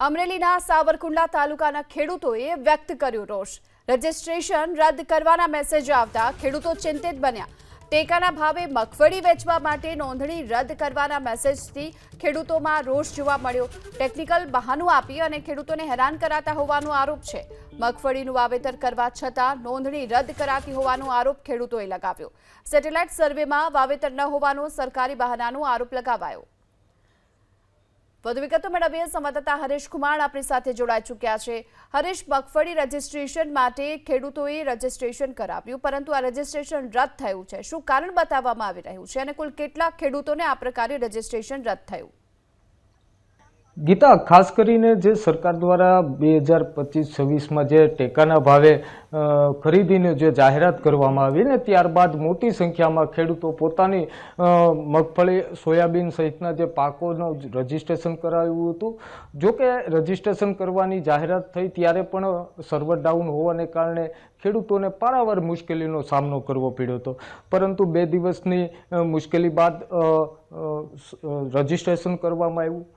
અમરેલીના સાવરકુંડલા તાલુકાના ખેડૂતોએ વ્યક્ત કર્યો રોષ। રજીસ્ટ્રેશન રદ કરવાના મેસેજ આવતા ખેડૂતો ચિંતિત બન્યા। ટેકાના ભાવે મગફળી વેચવા માટે નોંધણી રદ કરવાના મેસેજથી ખેડૂતોમાં રોષ જોવા મળ્યો। ટેકનિકલ બહાનું આપી અને ખેડૂતોને હેરાન કરાતા હોવાનો આરોપ છે। મગફળીનું વાવેતર કરવા છતાં નોંધણી રદ કરાતી હોવાનો આરોપ ખેડૂતોએ લગાવ્યો। સેટેલાઇટ સર્વેમાં વાવેતર ન હોવાનો સરકારી બહાનાનો આરોપ લગાવાયો। વધુ વિગતો મેળવીએ સંવાદદાતા હરેશ કુમાર આપણી સાથે જોડાઈ ચૂક્યા છે। હરેશ, મગફળી રજીસ્ટ્રેશન માટે ખેડૂતોએ રજીસ્ટ્રેશન કરાવ્યું, પરંતુ આ રજીસ્ટ્રેશન રદ થયું છે। શું કારણ બતાવવામાં આવી રહ્યું છે અને કુલ કેટલા ખેડૂતોને આ પ્રકારે રજીસ્ટ્રેશન રદ થયું? ગીતા, ખાસ કરીને જે સરકાર દ્વારા 2025-26માં જે ટેકાના ભાવે ખરીદીની જે જાહેરાત કરવામાં આવી ને ત્યારબાદ મોટી સંખ્યામાં ખેડૂતો પોતાની મગફળી, સોયાબીન સહિતના જે પાકોનું રજીસ્ટ્રેશન કરાવ્યું હતું। જો કે રજીસ્ટ્રેશન કરવાની જાહેરાત થઈ ત્યારે પણ સર્વર ડાઉન હોવાને કારણે ખેડૂતોને પારાવાર મુશ્કેલીનો સામનો કરવો પડ્યો હતો, પરંતુ 2 દિવસની મુશ્કેલી બાદ રજીસ્ટ્રેશન કરવામાં આવ્યું।